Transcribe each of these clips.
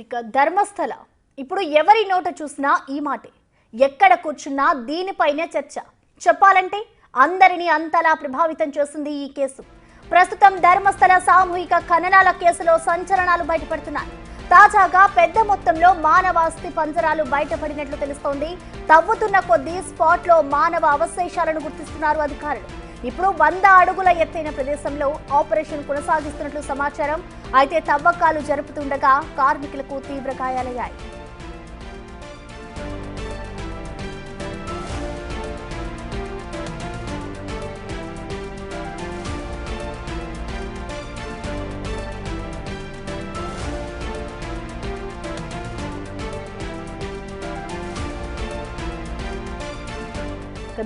ఇక ధర్మస్థల ఇప్పుడు ఎవరి నోట చూసినా ఈ మాటే, ఎక్కడ కూర్చున్నా దీనిపైనే చర్చ. చెప్పాలంటే అందరినీ అంతలా ప్రభావితం చేస్తుంది ఈ కేసు. ప్రస్తుతం ధర్మస్థల సామూహిక ఖననాల కేసులో సంచలనాలు బయటపడుతున్నాయి. తాజాగా పెద్ద మొత్తంలో మానవ అస్థి పంజరాలు బయటపడినట్లు తెలుస్తోంది. తవ్వుతున్న కొద్దీ స్పాట్ లో మానవ అవశేషాలను గుర్తిస్తున్నారు అధికారులు. ఇప్పుడు 100 అడుగుల ఎత్తైన ప్రదేశంలో ఆపరేషన్ కొనసాగిస్తున్నట్లు సమాచారం. అయితే తవ్వకాలు జరుపుతుండగా కార్మికులకు తీవ్ర గాయాలయ్యాయి.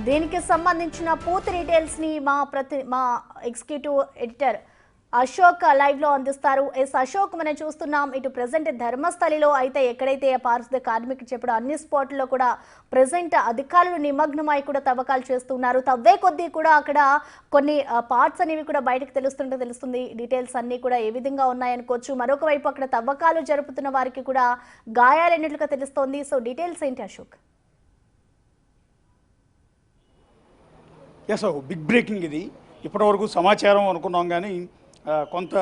దీనికి సంబంధించిన పూర్తి డీటెయిల్స్ ని మా ఎగ్జిక్యూటివ్ ఎడిటర్ అశోక్ లైవ్ లో అందిస్తారు. అశోక్, మనం చూస్తున్నాం ఇటు ప్రెసెంట్ ధర్మస్థలిలో అయితే ఎక్కడైతే పారిశుద్ధ కార్మికులు చెప్పడం అన్ని స్పాట్లలో కూడా ప్రెసెంట్ అధికారులు నిమగ్నమై కూడా తవ్వకాలు చేస్తున్నారు. తవ్వే కొద్దీ కూడా అక్కడ కొన్ని పార్ట్స్ అనేవి కూడా బయటకు తెలుస్తుంది. డీటెయిల్స్ అన్ని కూడా ఏ విధంగా ఉన్నాయనుకోవచ్చు. మరొక వైపు అక్కడ తవ్వకాలు జరుపుతున్న వారికి కూడా గాయాలైనట్లుగా తెలుస్తోంది. సో డీటెయిల్స్ ఏంటి అశోక్? ఎస్, బిగ్ బ్రేకింగ్ ఇది. ఇప్పటివరకు సమాచారం అనుకున్నాం కానీ కొంత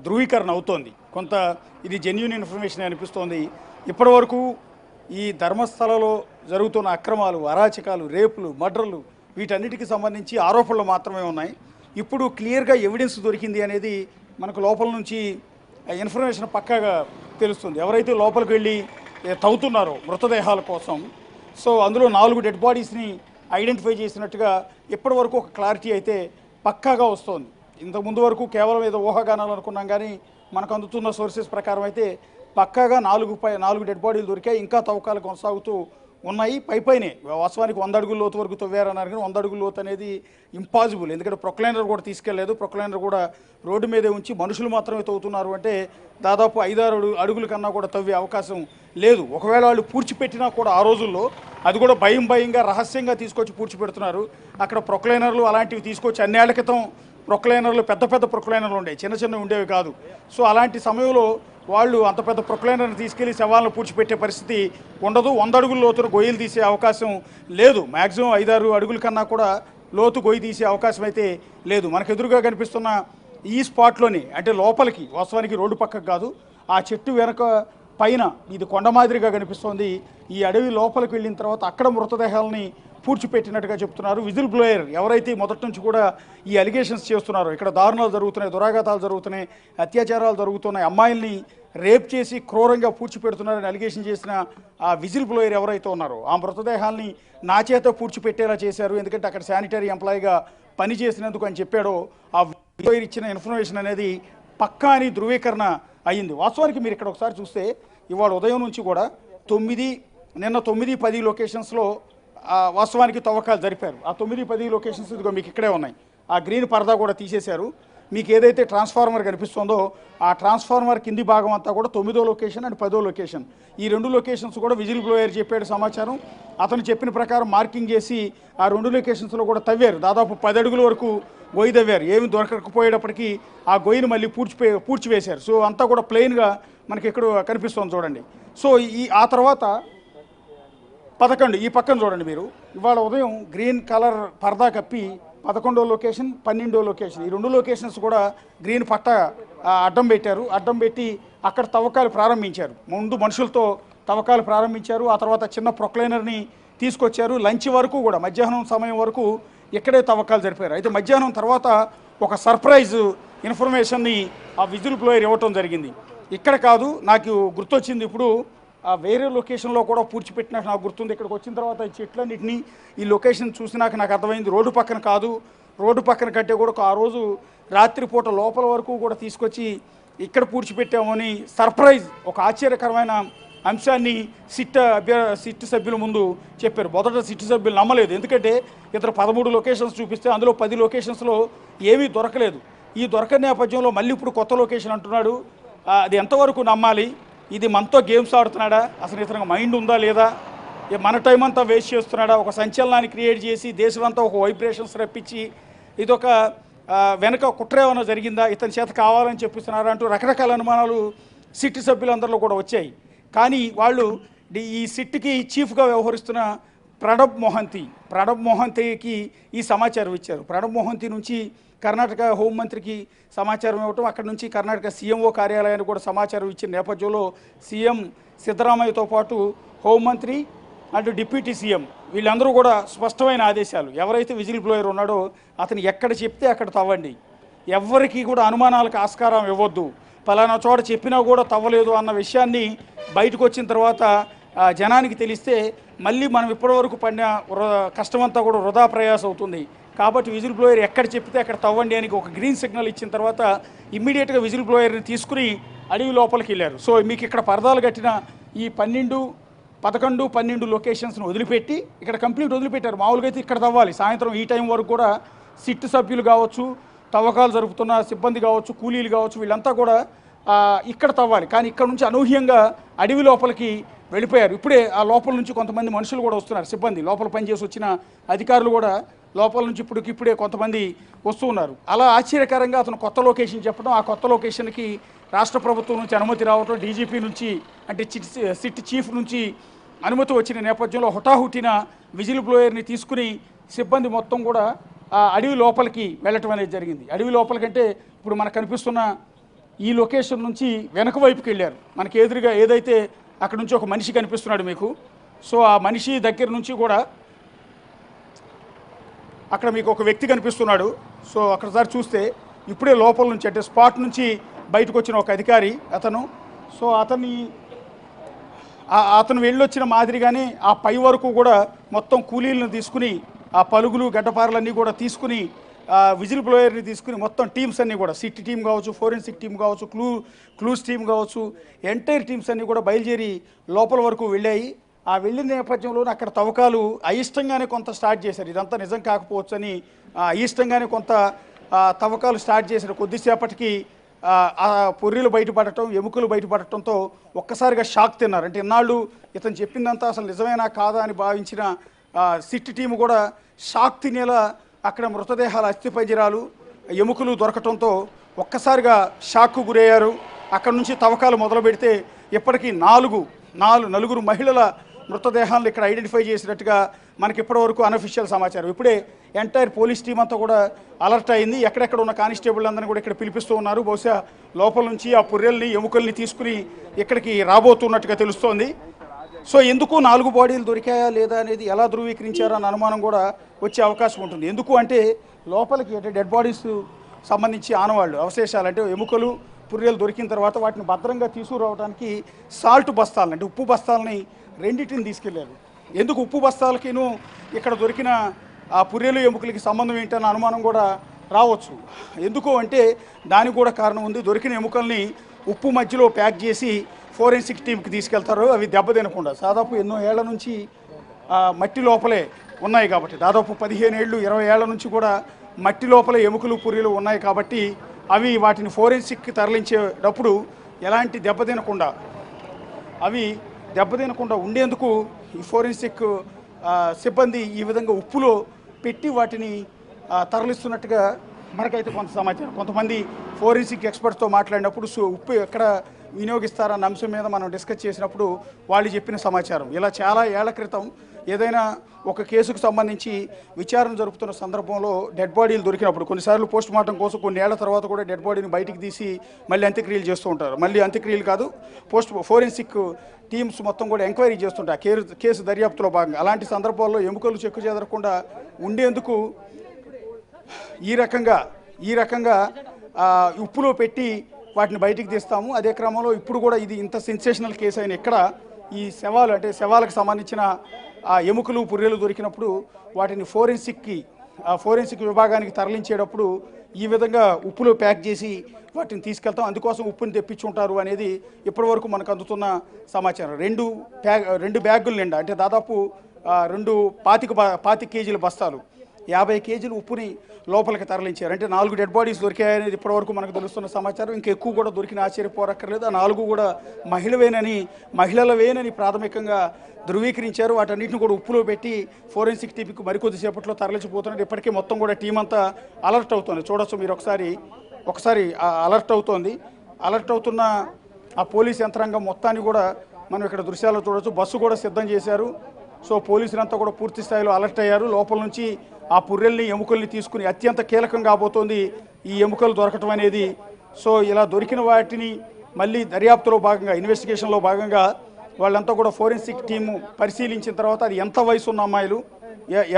ధృవీకరణ అవుతోంది, కొంత ఇది జెన్యూన్ ఇన్ఫర్మేషన్ అనిపిస్తోంది. ఇప్పటివరకు ఈ ధర్మస్థలలో జరుగుతున్న అక్రమాలు, అరాచకాలు, రేపులు, మర్డర్లు వీటన్నిటికి సంబంధించి ఆరోపణలు మాత్రమే ఉన్నాయి. ఇప్పుడు క్లియర్గా ఎవిడెన్స్ దొరికింది అనేది మనకు లోపల నుంచి ఇన్ఫర్మేషన్ పక్కాగా తెలుస్తుంది. ఎవరైతే లోపలికి వెళ్ళి తవ్వుతున్నారో మృతదేహాల కోసం, సో అందులో 4 డెడ్ బాడీస్ని ఐడెంటిఫై చేసినట్టుగా ఇప్పటి వరకు ఒక క్లారిటీ అయితే పక్కాగా వస్తుంది. ఇంతకుముందు వరకు కేవలం ఏదో ఊహాగానాలు అనుకున్నాం కానీ మనకు అందుతున్న సోర్సెస్ ప్రకారం అయితే పక్కాగా 4 డెడ్ బాడీలు దొరికాయి. ఇంకా తవ్వకాలు కొనసాగుతూ ఉన్నాయి. పైనే వాస్తవానికి 100 అడుగుల లోతు వరకు తవ్వారన్నారు కానీ 100 అడుగుల లోతు అనేది ఇంపాసిబుల్. ఎందుకంటే ప్రొక్లైనర్ కూడా తీసుకెళ్లేదు. ప్రొక్లైనర్ కూడా రోడ్డు మీదే ఉంచి మనుషులు మాత్రమే తవ్వుతున్నారు అంటే దాదాపు 5-6 అడుగుల కన్నా కూడా తవ్వే అవకాశం లేదు. ఒకవేళ వాళ్ళు పూడ్చిపెట్టినా కూడా ఆ రోజుల్లో అది కూడా భయంగా రహస్యంగా తీసుకొచ్చి పూడ్చిపెడుతున్నారు. అక్కడ ప్రొక్లైనర్లు అలాంటివి తీసుకొచ్చి అన్నేళ్ల క్రితం ప్రొక్లైనర్లు పెద్ద ప్రొక్లైనర్లు ఉండేవి, చిన్న ఉండేవి కాదు. సో అలాంటి సమయంలో వాళ్ళు అంత పెద్ద ప్రొక్లైనర్ని తీసుకెళ్లి శవాలను పూడ్చిపెట్టే పరిస్థితి ఉండదు. 100 అడుగుల లోతున గొయ్యలు తీసే అవకాశం లేదు. మ్యాక్సిమం 5-6 అడుగుల కన్నా కూడా లోతు గొయ్యి తీసే అవకాశం అయితే లేదు. మనకు ఎదురుగా కనిపిస్తున్న ఈ స్పాట్లోని, అంటే లోపలికి వాస్తవానికి రోడ్డు పక్కకు కాదు, ఆ చెట్టు వెనక పైన ఇది కొండ మాదిరిగా కనిపిస్తోంది. ఈ అడవి లోపలికి వెళ్ళిన తర్వాత అక్కడ మృతదేహాలని పూడ్చిపెట్టినట్టుగా చెప్తున్నారు. విజిల్ బ్లోయర్ ఎవరైతే మొదటి నుంచి కూడా ఈ అలిగేషన్స్ చేస్తున్నారో, ఇక్కడ దారుణాలు జరుగుతున్నాయి, దురాఘాతాలు జరుగుతున్నాయి, అత్యాచారాలు జరుగుతున్నాయి, అమ్మాయిల్ని రేప్ చేసి క్రూరంగా పూడ్చిపెడుతున్నారని అలిగేషన్ చేసిన ఆ విజిల్ బ్లోయర్ ఎవరైతే ఉన్నారో ఆ మృతదేహాల్ని నా చేత పూడ్చిపెట్టేలా చేశారు, ఎందుకంటే అక్కడ శానిటరీ ఎంప్లాయీగా పనిచేసినందుకు అని చెప్పాడో ఆ బ్లోయర్ ఇచ్చిన ఇన్ఫర్మేషన్ అనేది పక్కా అని ధృవీకరణ అయ్యింది. వాస్తవానికి మీరు ఇక్కడ ఒకసారి చూస్తే ఇవాళ ఉదయం నుంచి కూడా నిన్న 9-10 లొకేషన్స్లో వాస్తవానికి తవ్వకాలు జరిపారు. ఆ 9-10 లొకేషన్స్ ఇదిగో మీకు ఇక్కడే ఉన్నాయి. ఆ గ్రీన్ పరదా కూడా తీసేశారు. మీకు ఏదైతే ట్రాన్స్ఫార్మర్ కనిపిస్తుందో ఆ ట్రాన్స్ఫార్మర్ కింది భాగం అంతా కూడా 9వ లొకేషన్ అండ్ 10వ లొకేషన్. ఈ 2 లొకేషన్స్ కూడా విజిల్ బ్లోయర్ చెప్పాడు సమాచారం. అతను చెప్పిన ప్రకారం మార్కింగ్ చేసి ఆ 2 లొకేషన్స్లో కూడా తవ్వారు. దాదాపు 10 అడుగుల వరకు గొయ్యి తవ్వారు. ఏమి దొరకకపోయేటప్పటికీ ఆ గొయ్యిని మళ్ళీ పూడ్చివేశారు. సో అంతా కూడా ప్లెయిన్గా మనకి ఇక్కడ కనిపిస్తుంది చూడండి. సో ఆ తర్వాత 11 ఈ పక్కన చూడండి మీరు. ఇవాళ ఉదయం గ్రీన్ కలర్ పరదా కప్పి 11వ లొకేషన్, 12వ లొకేషన్, ఈ 2 లొకేషన్స్ కూడా గ్రీన్ పట్ట అడ్డం పెట్టారు. అడ్డం పెట్టి అక్కడ తవ్వకాలు ప్రారంభించారు. ముందు మనుషులతో తవ్వకాలు ప్రారంభించారు. ఆ తర్వాత చిన్న ప్రొక్లైనర్ని తీసుకొచ్చారు. లంచ్ వరకు కూడా మధ్యాహ్నం సమయం వరకు ఇక్కడే తవ్వకాలు జరిపారు. అయితే మధ్యాహ్నం తర్వాత ఒక సర్ప్రైజ్ ఇన్ఫర్మేషన్ని ఆ విజిల్ బ్లోయర్ ఇవ్వటం జరిగింది. ఇక్కడ కాదు, నాకు గుర్తొచ్చింది ఇప్పుడు వేరే లొకేషన్లో కూడా పూడ్చిపెట్టినట్టు నాకు గుర్తుంది. ఇక్కడికి వచ్చిన తర్వాత ఈ చెట్లన్నింటినీ ఈ లొకేషన్ చూసినాక నాకు అర్థమైంది రోడ్డు పక్కన కాదు, రోడ్డు పక్కన కంటే కూడా ఆ రోజు రాత్రిపూట లోపల వరకు కూడా తీసుకొచ్చి ఇక్కడ పూడ్చిపెట్టామని సర్ప్రైజ్, ఒక ఆశ్చర్యకరమైన అంశాన్ని సిట్ సభ్యుల ముందు చెప్పారు. మొదట సిట్ సభ్యులు నమ్మలేదు. ఎందుకంటే ఇతర 13 లొకేషన్స్ చూపిస్తే అందులో 10 లొకేషన్స్లో ఏమీ దొరకలేదు. ఈ దొరకని నేపథ్యంలో మళ్ళీ ఇప్పుడు కొత్త లొకేషన్ అంటున్నాడు. అది ఎంతవరకు నమ్మాలి? ఇది మనతో గేమ్స్ ఆడుతున్నాడా? అసలు ఇతనికి మైండ్ ఉందా లేదా? మన టైం అంతా వేస్ట్ చేస్తున్నాడా? ఒక సంచలనాన్ని క్రియేట్ చేసి దేశమంతా ఒక వైబ్రేషన్స్ రప్పించి ఇదొక వెనక కుట్ర ఏమైనా జరిగిందా, ఇతని చేత కావాలని చెప్పిస్తున్నారా అంటూ రకరకాల అనుమానాలు సిట్ సభ్యులందరిలో కూడా వచ్చాయి. కానీ వాళ్ళు ఈ సిట్కి చీఫ్గా వ్యవహరిస్తున్న ప్రణబ్ మొహంతికి ఈ సమాచారం ఇచ్చారు. ప్రణబ్ మొహంతి నుంచి కర్ణాటక హోంమంత్రికి సమాచారం ఇవ్వటం, అక్కడి నుంచి కర్ణాటక సీఎంఓ కార్యాలయానికి కూడా సమాచారం ఇచ్చిన నేపథ్యంలో సీఎం సిద్ధరామయ్యతో పాటు హోంమంత్రి అండ్ డిప్యూటీ సీఎం వీళ్ళందరూ కూడా స్పష్టమైన ఆదేశాలు, ఎవరైతే విజిల్ బ్లోయర్ ఉన్నాడో అతను ఎక్కడ చెప్తే అక్కడ తవ్వండి, ఎవరికి కూడా అనుమానాలకు ఆస్కారం ఇవ్వద్దు, పలానా చోట చెప్పినా కూడా తవ్వలేదు అన్న విషయాన్ని బయటకు వచ్చిన తర్వాత జనానికి తెలిస్తే మళ్ళీ మనం ఇప్పటివరకు పడిన కష్టమంతా కూడా వృధా ప్రయాసం అవుతుంది. కాబట్టి విజిల్ బ్లోయర్ ఎక్కడ చెప్తే అక్కడ తవ్వండి అని ఒక గ్రీన్ సిగ్నల్ ఇచ్చిన తర్వాత ఇమ్మీడియట్గా విజిల్ బ్లోయర్ని తీసుకుని అడవి లోపలికి వెళ్ళారు. సో మీకు ఇక్కడ పరదాలు కట్టిన ఈ 11, 12 లొకేషన్స్ని వదిలిపెట్టి ఇక్కడ కంప్లీట్ వదిలిపెట్టారు. మామూలుగా అయితే ఇక్కడ తవ్వాలి, సాయంత్రం ఈ టైం వరకు కూడా సిట్ సభ్యులు కావచ్చు, తవ్వకాలు జరుపుతున్న సిబ్బంది కావచ్చు, కూలీలు కావచ్చు, వీళ్ళంతా కూడా ఇక్కడ తవ్వాలి. కానీ ఇక్కడ నుంచి అనూహ్యంగా అడవి లోపలికి వెళ్ళిపోయారు. ఇప్పుడే ఆ లోపల నుంచి కొంతమంది మనుషులు కూడా వస్తున్నారు, సిబ్బంది లోపల పనిచేసి వచ్చిన అధికారులు కూడా లోపల నుంచి ఇప్పుడే కొంతమంది వస్తూ ఉన్నారు. అలా ఆశ్చర్యకరంగా అతను కొత్త లొకేషన్ చెప్పడం, ఆ కొత్త లొకేషన్కి రాష్ట్ర ప్రభుత్వం నుంచి అనుమతి రావడం, డీజీపీ నుంచి అంటే సిట్ చీఫ్ నుంచి అనుమతి వచ్చిన నేపథ్యంలో హుటాహుటిన విజిల్ బ్లోయర్ని తీసుకుని సిబ్బంది మొత్తం కూడా అడవి లోపలికి వెళ్ళటం అనేది జరిగింది. అడవి లోపలికంటే ఇప్పుడు మనకు కనిపిస్తున్న ఈ లొకేషన్ నుంచి వెనక వైపుకి వెళ్ళారు. మనకి ఎదురుగా ఏదైతే అక్కడ నుంచి ఒక మనిషి కనిపిస్తున్నాడు మీకు, సో ఆ మనిషి దగ్గర నుంచి కూడా అక్కడ మీకు ఒక వ్యక్తి కనిపిస్తున్నాడు. సో అక్కడసారి చూస్తే ఇప్పుడే లోపల నుంచి అంటే స్పాట్ నుంచి బయటకు వచ్చిన ఒక అధికారి అతను. సో అతను వెళ్ళొచ్చిన మాదిరిగానే ఆ పై వరకు కూడా మొత్తం కూలీలను తీసుకుని ఆ పలుగులు గడ్డపారలన్నీ కూడా తీసుకుని విజిల్ బ్లోయర్ని తీసుకుని మొత్తం టీమ్స్ అన్నీ కూడా సిట్ టీం కావచ్చు, ఫోరెన్సిక్ టీం కావచ్చు, క్లూస్ టీం కావచ్చు, ఎంటైర్ టీమ్స్ అన్నీ కూడా బయలుదేరి లోపల వరకు వెళ్ళాయి. ఆ వెళ్ళిన నేపథ్యంలో అక్కడ తవ్వకాలు అయిష్టంగానే కొంత స్టార్ట్ చేశారు. ఇదంతా నిజం కాకపోవచ్చు అని అయిష్టంగానే కొంత తవ్వకాలు స్టార్ట్ చేశారు. కొద్దిసేపటికి ఆ పొర్రీలు బయటపడటం, ఎముకలు బయటపడటంతో ఒక్కసారిగా షాక్ తిన్నారు. అంటే ఇన్నాళ్ళు ఇతను చెప్పిందంతా అసలు నిజమేనా కాదా అని భావించిన సిట్ టీము కూడా షాక్ తినేలా అక్కడ మృతదేహాల అస్థిపంజరాలు, ఎముకలు దొరకటంతో ఒక్కసారిగా షాక్కు గురయ్యారు. అక్కడ నుంచి తవ్వకాలు మొదలు పెడితే ఇప్పటికీ నలుగురు మహిళల మృతదేహాలను ఇక్కడ ఐడెంటిఫై చేసినట్టుగా మనకి ఇప్పటివరకు అనఫిషియల్ సమాచారం. ఇప్పుడే ఎంటైర్ పోలీస్ టీం అంతా కూడా అలర్ట్ అయింది. ఎక్కడెక్కడ ఉన్న కానిస్టేబుల్ అందరినీ కూడా ఇక్కడ పిలిపిస్తూ ఉన్నారు. బహుశా లోపల నుంచి ఆ పుర్రెల్ని, ఎముకల్ని తీసుకుని ఇక్కడికి రాబోతున్నట్టుగా తెలుస్తోంది. సో ఎందుకు 4 బాడీలు దొరికాయా లేదా అనేది ఎలా ధృవీకరించారన్న అనుమానం కూడా వచ్చే అవకాశం ఉంటుంది. ఎందుకు అంటే లోపలికి అంటే డెడ్ బాడీస్ సంబంధించి ఆనవాళ్ళు, అవశేషాలు అంటే ఎముకలు, పుర్రెలు దొరికిన తర్వాత వాటిని భద్రంగా తీసుకురావడానికి సాల్ట్ బస్తాలను అంటే ఉప్పు బస్తాలని రెండింటిని తీసుకెళ్లారు. ఎందుకు ఉప్పు బస్తాలకిను ఇక్కడ దొరికిన ఆ పుర్రెలు, ఎముకలకి సంబంధం ఏంటన్న అనుమానం కూడా రావచ్చు. ఎందుకు అంటే దానికి కూడా కారణం ఉంది. దొరికిన ఎముకల్ని ఉప్పు మధ్యలో ప్యాక్ చేసి ఫోరెన్సిక్ టీంకి తీసుకెళ్తారు. అవి దెబ్బతినకుండా దాదాపు ఎన్నో ఏళ్ల నుంచి మట్టి లోపలే ఉన్నాయి కాబట్టి, దాదాపు 15 ఏళ్ళు 20 ఏళ్ల నుంచి కూడా మట్టి లోపల ఎముకలు, పుర్రెలు ఉన్నాయి కాబట్టి అవి వాటిని ఫోరెన్సిక్కి తరలించేటప్పుడు ఎలాంటి దెబ్బతినకుండా ఉండేందుకు ఈ ఫోరెన్సిక్ సిబ్బంది ఈ విధంగా ఉప్పులో పెట్టి వాటిని తరలిస్తున్నట్టుగా మనకైతే కొంత సమాచారం. కొంతమంది ఫోరెన్సిక్ ఎక్స్పర్ట్స్తో మాట్లాడినప్పుడు ఉప్పు ఎక్కడ వినియోగిస్తారన్న అంశం మీద మనం డిస్కస్ చేసినప్పుడు వాళ్ళు చెప్పిన సమాచారం ఇలా చాలా ఏళ్ల క్రితం ఏదైనా ఒక కేసుకు సంబంధించి విచారణ జరుపుతున్న సందర్భంలో డెడ్ బాడీలు దొరికినప్పుడు కొన్నిసార్లు పోస్ట్ మార్టం కోసం కొన్ని ఏళ్ల తర్వాత కూడా డెడ్ బాడీని బయటికి తీసి మళ్ళీ అంత్యక్రియలు చేస్తూ ఉంటారు. మళ్ళీ అంత్యక్రియలు కాదు, ఫోరెన్సిక్ టీమ్స్ మొత్తం కూడా ఎంక్వైరీ చేస్తుంటారు కేసు దర్యాప్తులో భాగంగా. అలాంటి సందర్భాల్లో ఎముకలు చెక్కు చెదరకుండా ఉండేందుకు ఈ రకంగా ఉప్పులో పెట్టి వాటిని బయటికి తీస్తాము. అదే క్రమంలో ఇప్పుడు కూడా ఇది ఇంత సెన్సేషనల్ కేసు అయిన ఇక్కడ ఈ శవాలకు సంబంధించిన ఎముకలు, పుర్రెలు దొరికినప్పుడు వాటిని ఫోరెన్సిక్ విభాగానికి తరలించేటప్పుడు ఈ విధంగా ఉప్పులో ప్యాక్ చేసి వాటిని తీసుకెళ్తాం. అందుకోసం ఉప్పుని తెప్పించుంటారు అనేది ఇప్పటివరకు మనకు అందుతున్న సమాచారం. 2 బ్యాగులు నిండా అంటే దాదాపు 25 కేజీల బస్తాలు 50 కేజీలు ఉప్పుని లోపలికి తరలించారు. అంటే 4 డెడ్ బాడీస్ దొరికాయనేది ఇప్పటివరకు మనకు తెలుస్తున్న సమాచారం. ఇంకా ఎక్కువ కూడా దొరికిన ఆశ్చర్యపోరక్కర్లేదు. ఆ 4 కూడా మహిళలవేనని ప్రాథమికంగా ధృవీకరించారు. వాటన్నిటిని కూడా ఉప్పులో పెట్టి ఫోరెన్సిక్ టీంకి మరికొద్దిసేపట్లో తరలించిపోతున్నారు. ఇప్పటికే మొత్తం కూడా టీం అంతా అలర్ట్ అవుతుంది. చూడొచ్చు మీరు ఒకసారి అలర్ట్ అవుతోంది. అలర్ట్ అవుతున్న ఆ పోలీస్ యంత్రాంగం మొత్తాన్ని కూడా మనం ఇక్కడ దృశ్యాల్లో చూడొచ్చు. బస్సు కూడా సిద్ధం చేశారు. సో పోలీసులంతా కూడా పూర్తి స్థాయిలో అలర్ట్ అయ్యారు. లోపల నుంచి ఆ పుర్రెల్ని ఎముకల్ని తీసుకుని అత్యంత కీలకం కాబోతోంది ఈ ఎముకలు దొరకటం అనేది. సో ఇలా దొరికిన వాటిని మళ్ళీ దర్యాప్తులో భాగంగా, ఇన్వెస్టిగేషన్లో భాగంగా వాళ్ళంతా కూడా ఫోరెన్సిక్ టీము పరిశీలించిన తర్వాత అది ఎంత వయసు ఉన్న అమ్మాయిలు,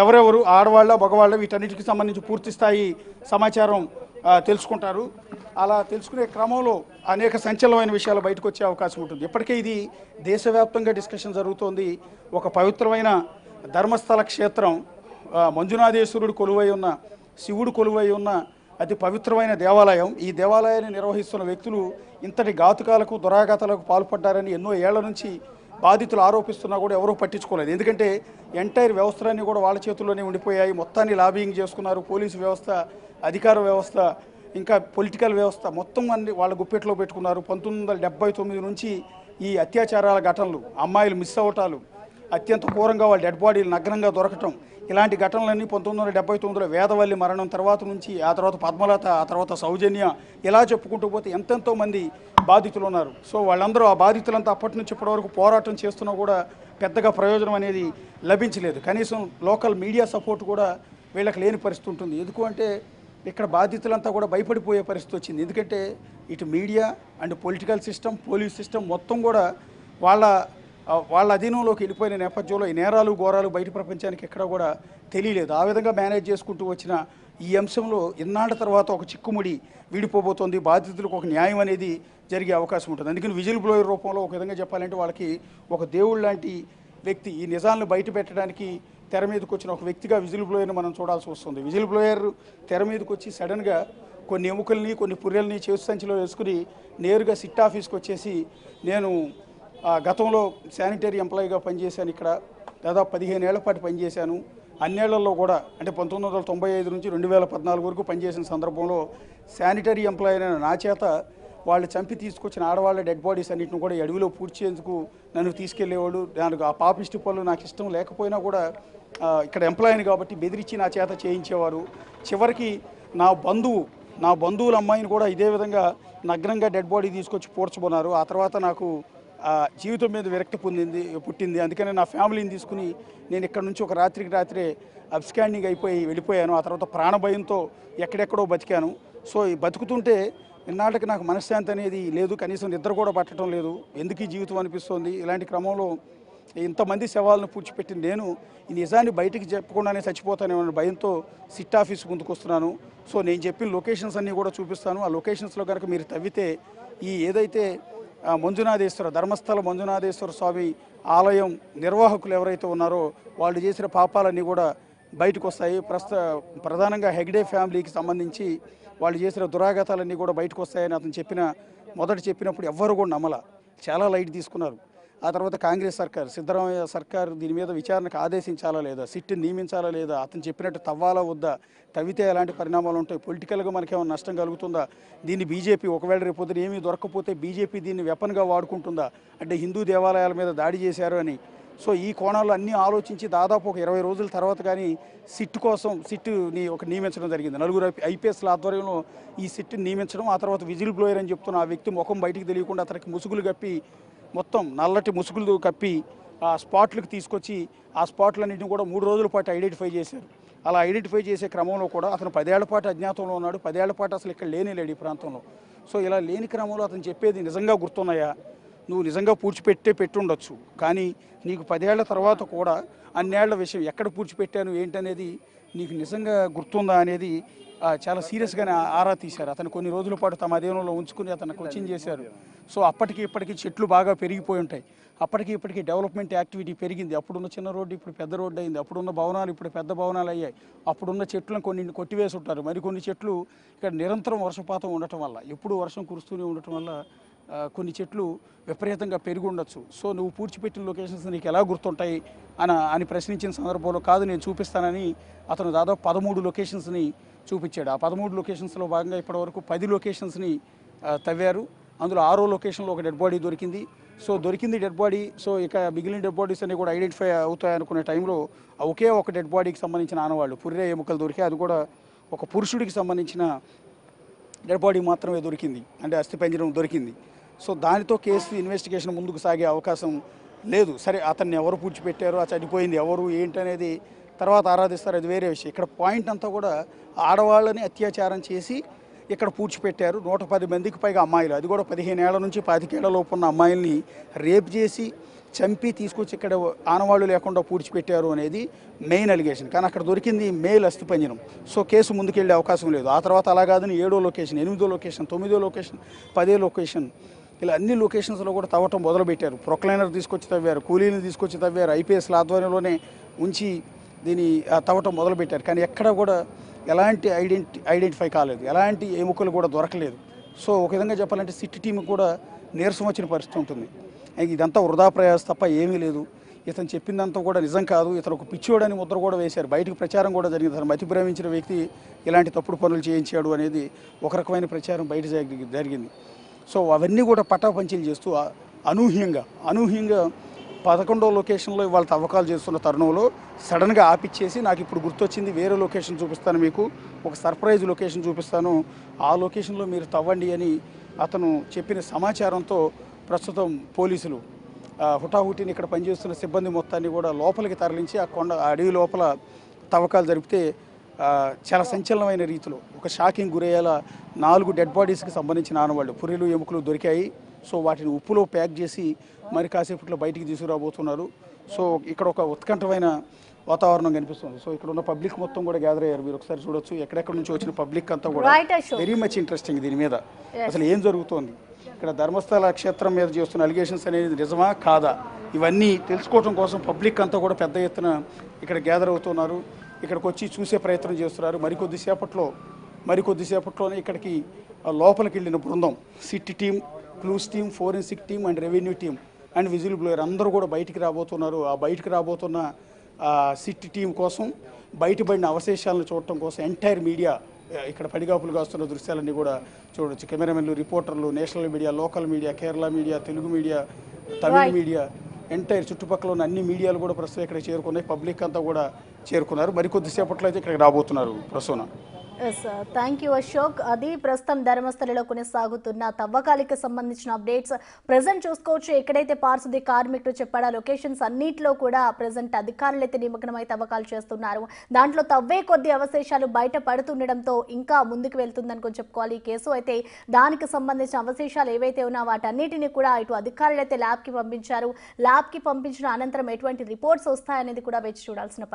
ఎవరెవరు, ఆడవాళ్ళ మగవాళ్ళ, వీటన్నిటికి సంబంధించి పూర్తి స్థాయి సమాచారం తెలుసుకుంటారు. అలా తెలుసుకునే క్రమంలో అనేక సంచలనమైన విషయాలు బయటకు వచ్చే అవకాశం ఉంటుంది. ఇప్పటికే ఇది దేశవ్యాప్తంగా డిస్కషన్ జరుగుతోంది. ఒక పవిత్రమైన ధర్మస్థల క్షేత్రం, మంజునాథేశ్వరుడు కొలువై ఉన్న, శివుడు కొలువై ఉన్న అతి పవిత్రమైన దేవాలయం. ఈ దేవాలయాన్ని నిర్వహిస్తున్న వ్యక్తులు ఇంతటి ఘాతుకాలకు, దురాఘాతాలకు పాల్పడ్డారని ఎన్నో ఏళ్ల నుంచి బాధితులు ఆరోపిస్తున్నా కూడా ఎవరూ పట్టించుకోలేదు. ఎందుకంటే ఎంటైర్ వ్యవస్థలన్నీ కూడా వాళ్ళ చేతుల్లోనే ఉండిపోయాయి. మొత్తాన్ని లాబింగ్ చేసుకున్నారు. పోలీసు వ్యవస్థ, అధికార వ్యవస్థ, ఇంకా పొలిటికల్ వ్యవస్థ మొత్తం అన్ని వాళ్ళ గుప్పెట్లో పెట్టుకున్నారు. 1979 నుంచి ఈ అత్యాచారాల ఘటనలు, అమ్మాయిలు మిస్ అవటాలు, అత్యంత ఘోరంగా వాళ్ళ డెడ్ బాడీలు నగ్నంగా దొరకటం, ఇలాంటి ఘటనలన్నీ 1979లో వేదవల్లి మరణం తర్వాత నుంచి, ఆ తర్వాత పద్మలత, ఆ తర్వాత సౌజన్య, ఇలా చెప్పుకుంటూ పోతే ఎంతెంతో మంది బాధితులు ఉన్నారు. సో వాళ్ళందరూ, ఆ బాధితులంతా అప్పటి నుంచి ఇప్పటివరకు పోరాటం చేస్తున్నా కూడా పెద్దగా ప్రయోజనం అనేది లభించలేదు. కనీసం లోకల్ మీడియా సపోర్ట్ కూడా వీళ్ళకి లేని పరిస్థితి ఉంటుంది. ఎందుకు అంటే ఇక్కడ బాధితులంతా కూడా భయపడిపోయే పరిస్థితి వచ్చింది. ఎందుకంటే ఇటు media and political system, police system మొత్తం కూడా వాళ్ళ అధీనంలోకి వెళ్ళిపోయిన నేపథ్యంలో ఈ నేరాలు ఘోరాలు బయట ప్రపంచానికి ఎక్కడ కూడా తెలియలేదు. ఆ విధంగా మేనేజ్ చేసుకుంటూ వచ్చిన ఈ అంశంలో ఇన్నాళ్ళ తర్వాత ఒక చిక్కుముడి వీడిపోబోతోంది. బాధితులకు ఒక న్యాయం అనేది జరిగే అవకాశం ఉంటుంది. అందుకని విజిల్ బ్లోయర్ రూపంలో ఒక విధంగా చెప్పాలంటే వాళ్ళకి ఒక దేవుడు లాంటి వ్యక్తి, ఈ నిజాలను బయట పెట్టడానికి తెర మీదకి వచ్చిన ఒక వ్యక్తిగా విజిల్ బ్లోయర్ని మనం చూడాల్సి వస్తుంది. విజిల్ బ్లోయర్ తెర మీదకి వచ్చి సడన్గా కొన్ని ఎముకల్ని, కొన్ని పుర్రెల్ని చేసు సంచిలో వేసుకుని నేరుగా సిట్ ఆఫీస్కి వచ్చేసి, నేను గతంలో శానిటరీ ఎంప్లాయీగా పనిచేశాను, ఇక్కడ దాదాపు 15 ఏళ్ల పాటు పనిచేశాను, అన్నేళ్లలో కూడా అంటే 1995 నుంచి 2014 వరకు పనిచేసిన సందర్భంలో శానిటరీ ఎంప్లాయీ అయిన నా చేత వాళ్ళు చంపి తీసుకొచ్చిన ఆడవాళ్ళ డెడ్ బాడీస్ అన్నింటిని కూడా ఈ అడవిలో పూడ్చేందుకు నన్ను తీసుకెళ్లేవాడు. దానికి ఆ పాపిష్టి పనులు నాకు ఇష్టం లేకపోయినా కూడా ఇక్కడ ఎంప్లాయీని కాబట్టి బెదిరించి నా చేత చేయించేవారు. చివరికి నా బంధువుల అమ్మాయిని కూడా ఇదే విధంగా నగ్నంగా డెడ్ బాడీ తీసుకొచ్చి పూడ్చబోన్నారు. ఆ తర్వాత నాకు జీవితం మీద విరక్తి పుట్టింది. అందుకని నా ఫ్యామిలీని తీసుకుని నేను ఇక్కడ నుంచి ఒక రాత్రికి రాత్రే అబ్స్కాండింగ్ అయిపోయి వెళ్ళిపోయాను. ఆ తర్వాత ప్రాణభయంతో ఎక్కడెక్కడో బతికాను. సో ఈ బతుకుతుంటే ఇన్నాళ్ళకి నాకు మనశ్శాంతి అనేది లేదు, కనీసం నిద్ర కూడా పట్టడం లేదు. ఎందుకు ఈ జీవితం అనిపిస్తోంది. ఇలాంటి క్రమంలో ఇంతమంది శవాలను పూడ్చిపెట్టిన నేను ఈ నిజాన్ని బయటికి చెప్పకుండానే చచ్చిపోతానేమన్న భయంతో సిట్ ఆఫీస్ ముందుకు వస్తున్నాను. సో నేను చెప్పిన లొకేషన్స్ అన్నీ కూడా చూపిస్తాను. ఆ లొకేషన్స్లో కనుక మీరు తవ్వితే ఈ ఏదైతే ధర్మస్థల మంజునాథేశ్వర స్వామి ఆలయం నిర్వాహకులు ఎవరైతే ఉన్నారో వాళ్ళు చేసిన పాపాలన్నీ కూడా బయటకు వస్తాయి. ప్రధానంగా హెగ్డే ఫ్యామిలీకి సంబంధించి వాళ్ళు చేసిన దురాఘాతాలన్నీ కూడా బయటకు వస్తాయని అతను చెప్పినప్పుడు ఎవ్వరు కూడా నమ్మల, చాలా లైట్ తీసుకున్నారు. ఆ తర్వాత కాంగ్రెస్ సర్కార్, సిద్ధరామయ్య సర్కార్ దీని మీద విచారణకు ఆదేశించాలా లేదా, సిట్ నియమించాలా లేదా, అతను చెప్పినట్టు తవ్వాలా వద్దా, తవ్వితే ఎలాంటి పరిణామాలు ఉంటాయి, పొలిటికల్గా మనకేమైనా నష్టం కలుగుతుందా, దీన్ని బీజేపీ ఒకవేళ రేపొద్దున ఏమీ దొరకకపోతే బీజేపీ దీన్ని వెపన్గా వాడుకుంటుందా, అంటే హిందూ దేవాలయాల మీద దాడి చేశారు అని. సో ఈ కోణాలు అన్నీ ఆలోచించి దాదాపు ఒక 20 రోజుల తర్వాత కానీ సిట్ని నియమించడం జరిగింది. 9 ఐపీఎస్ల ఆధ్వర్యంలో ఈ సిట్ని నియమించడం, ఆ తర్వాత విజిల్ బ్లోయర్ అని చెప్తున్న ఆ వ్యక్తి ముఖం బయటికి తెలియకుండా అతనికి ముసుగులు కప్పి, మొత్తం నల్లటి ముసుగులు కప్పి ఆ స్పాట్లకు తీసుకొచ్చి ఆ స్పాట్లన్నింటినీ కూడా 3 రోజుల పాటు ఐడెంటిఫై చేశారు. అలా ఐడెంటిఫై చేసే క్రమంలో కూడా అతను 10 ఏళ్ల పాటు అజ్ఞాతంలో ఉన్నాడు. 10 ఏళ్ల పాటు అసలు ఇక్కడ లేడు ఈ ప్రాంతంలో. సో ఇలా లేని క్రమంలో అతను చెప్పేది నిజంగా గుర్తున్నాయా, నువ్వు నిజంగా పెట్టుండొచ్చు, కానీ నీకు 10 ఏళ్ల తర్వాత కూడా అన్నేళ్ల విషయం ఎక్కడ పూడ్చిపెట్టాను ఏంటనేది నీకు నిజంగా గుర్తుందా అనేది చాలా సీరియస్గానే ఆరా తీశారు. అతను కొన్ని రోజుల పాటు తమ అధీనంలో ఉంచుకుని అతను కోచింగ్ చేశారు. సో అప్పటికి ఇప్పటికీ చెట్లు బాగా పెరిగిపోయి ఉంటాయి. అప్పటికి ఇప్పటికీ డెవలప్మెంట్ యాక్టివిటీ పెరిగింది. అప్పుడున్న చిన్న రోడ్డు ఇప్పుడు పెద్ద రోడ్డు అయింది. అప్పుడున్న భవనాలు ఇప్పుడు పెద్ద భవనాలు అయ్యాయి. అప్పుడున్న చెట్లను కొన్ని కొట్టివేసి ఉంటారు. మరికొన్ని చెట్లు ఇక్కడ నిరంతరం వర్షపాతం ఉండటం వల్ల, ఎప్పుడు వర్షం కురుస్తూనే ఉండటం వల్ల కొన్ని చెట్లు విపరీతంగా పెరిగి ఉండొచ్చు. సో నువ్వు పూడ్చిపెట్టిన లొకేషన్స్ నీకు ఎలా గుర్తుంటాయి అని ప్రశ్నించిన సందర్భంలో, కాదు నేను చూపిస్తానని అతను దాదాపు 13 లొకేషన్స్ని చూపించాడు. ఆ 13 లొకేషన్స్లో భాగంగా ఇప్పటివరకు 10 లొకేషన్స్ని తవ్వారు. అందులో 6వ లొకేషన్లో ఒక డెడ్ బాడీ దొరికింది. సో దొరికింది డెడ్ బాడీ. సో ఇక మిగిలిన డెడ్ బాడీస్ అన్ని కూడా ఐడెంటిఫై అవుతాయనుకునే టైంలో ఒకే ఒక డెడ్ బాడీకి సంబంధించిన ఆనవాళ్ళు, పుర్రె ఎముకలు దొరికాయి. అది కూడా ఒక పురుషుడికి సంబంధించిన డెడ్ బాడీ మాత్రమే దొరికింది, అంటే అస్థిపంజరం దొరికింది. సో దానితో కేసు ఇన్వెస్టిగేషన్ ముందుకు సాగే అవకాశం లేదు. సరే, అతన్ని ఎవరు పూడ్చిపెట్టారో, ఆ చనిపోయింది ఎవరు ఏంటనేది తర్వాత ఆరాధిస్తారు, అది వేరే విషయం. ఇక్కడ పాయింట్ అంతా కూడా ఆడవాళ్ళని అత్యాచారం చేసి ఇక్కడ పూడ్చిపెట్టారు. 110 మందికి పైగా అమ్మాయిలు, అది కూడా 15 ఏళ్ల నుంచి 25 ఏళ్ల లోపు ఉన్న అమ్మాయిల్ని రేప్ చేసి చంపి తీసుకొచ్చి ఇక్కడ ఆనవాళ్ళు లేకుండా పూడ్చిపెట్టారు అనేది మెయిన్ అలిగేషన్. కానీ అక్కడ దొరికింది మేల్ అస్థిపంజరం. సో కేసు ముందుకెళ్ళే అవకాశం లేదు. ఆ తర్వాత అలా కాదని 7వ లొకేషన్, 8వ లొకేషన్, 9వ లొకేషన్, 10వ లొకేషన్, ఇలా అన్ని లొకేషన్స్లో కూడా తవ్వటం మొదలుపెట్టారు. ప్రొక్లైనర్ తీసుకొచ్చి తవ్వారు, కూలీని తీసుకొచ్చి తవ్వారు, ఐపీఎస్ల ఆధ్వర్యంలోనే ఉంచి దీన్ని తవ్వటం మొదలుపెట్టారు. కానీ ఎక్కడ కూడా ఎలాంటి ఐడెంటిఫై కాలేదు, ఎలాంటి ఎముకలు కూడా దొరకలేదు. సో ఒక విధంగా చెప్పాలంటే సిట్ టీం కూడా నీరసం వచ్చిన పరిస్థితి ఉంటుంది. ఇదంతా వృధా ప్రయాస తప్ప ఏమీ లేదు. ఇతను చెప్పిందంతా కూడా నిజం కాదు. ఇతను ఒక పిచ్చోడని ముద్ర కూడా వేశారు. బయటకు ప్రచారం కూడా జరిగింది. అతను మతి భ్రమించిన వ్యక్తి ఇలాంటి తప్పుడు పనులు చేయించాడు అనేది ఒక రకమైన ప్రచారం బయట జరిగింది. సో అవన్నీ కూడా పటాపంచీలు చేస్తూ అనూహ్యంగా 11వ లొకేషన్లో ఇవాళ తవ్వకాలు చేస్తున్న తరుణంలో సడన్గా ఆపిచ్చేసి, నాకు ఇప్పుడు గుర్తొచ్చింది, వేరే లొకేషన్ చూపిస్తాను, మీకు ఒక సర్ప్రైజ్ లొకేషన్ చూపిస్తాను, ఆ లొకేషన్లో మీరు తవ్వండి అని అతను చెప్పిన సమాచారంతో ప్రస్తుతం పోలీసులు హుటాహుటిని ఇక్కడ పనిచేస్తున్న సిబ్బంది మొత్తాన్ని కూడా లోపలికి తరలించి ఆ అడవి లోపల తవ్వకాలు జరిపితే చాలా సంచలనమైన రీతిలో ఒక షాకింగ్ గురయ్యేలా 4 డెడ్ బాడీస్కి సంబంధించిన ఆనవాళ్ళు, పుర్రెలు ఎముకలు దొరికాయి. సో వాటిని ఉప్పులో ప్యాక్ చేసి మరి కాసేపట్లో బయటికి తీసుకురాబోతున్నారు. సో ఇక్కడ ఒక ఉత్కంఠమైన వాతావరణం కనిపిస్తుంది. సో ఇక్కడ ఉన్న పబ్లిక్ మొత్తం కూడా గ్యాదర్ అయ్యారు. మీరు ఒకసారి చూడొచ్చు, ఎక్కడెక్కడ నుంచి వచ్చిన పబ్లిక్ అంతా కూడా వెరీ మచ్ ఇంట్రెస్టింగ్ దీని మీద అసలు ఏం జరుగుతోంది, ఇక్కడ ధర్మస్థల క్షేత్రం మీద చేస్తున్న అలిగేషన్స్ అనేది నిజమా కాదా, ఇవన్నీ తెలుసుకోవడం కోసం పబ్లిక్ అంతా కూడా పెద్ద ఎత్తున ఇక్కడ గ్యాదర్ అవుతున్నారు. ఇక్కడికి వచ్చి చూసే ప్రయత్నం చేస్తున్నారు. మరికొద్దిసేపట్లోనే ఇక్కడికి లోపలికి వెళ్ళిన బృందం, SIT team, clues team, forensic team and revenue team and whistle blower అందరూ కూడా బయటికి రాబోతున్నారు. ఆ బయటికి రాబోతున్న సిట్ టీం కోసం, బయటపడిన అవశేషాలను చూడటం కోసం ఎంటైర్ మీడియా ఇక్కడ పడిగాపులుగా వస్తున్న దృశ్యాలన్నీ కూడా చూడవచ్చు. కెమెరామెన్లు, రిపోర్టర్లు, national media, local media, Kerala media, Telugu media, Tamil media, entire చుట్టుపక్కల ఉన్న అన్ని మీడియాలు కూడా ప్రస్తుతం ఇక్కడ చేరుకున్నాయి. పబ్లిక్ అంతా కూడా చేరుకున్నారు. మరికొద్దిసేపట్లో అయితే ఇక్కడికి రాబోతున్నారు. Prasuna. Yes, thank you Ashok. అది ప్రస్తుతం ధర్మస్థలిలో కొనసాగుతున్న తవ్వకాలకి సంబంధించిన అప్డేట్స్. ప్రజెంట్ చూసుకోవచ్చు, ఎక్కడైతే పారిశుద్ధ్య కార్మికులు చెప్పాడో లొకేషన్స్ అన్నింటిలో కూడా ప్రజెంట్ అధికారులు అయితే నిమగ్నమై తవ్వకాలు చేస్తున్నారు. దాంట్లో తవ్వే కొద్ది అవశేషాలు బయట పడుతుండడంతో ఇంకా ముందుకు వెళ్తుందని చెప్పుకోవాలి ఈ కేసు. అయితే దానికి సంబంధించిన అవశేషాలు ఏవైతే ఉన్నా వాటన్నిటిని కూడా ఇటు అధికారులు అయితే ల్యాబ్కి పంపించారు. ల్యాబ్కి పంపించిన అనంతరం ఎటువంటి రిపోర్ట్స్ వస్తాయనేది కూడా వేచి చూడాల్సిన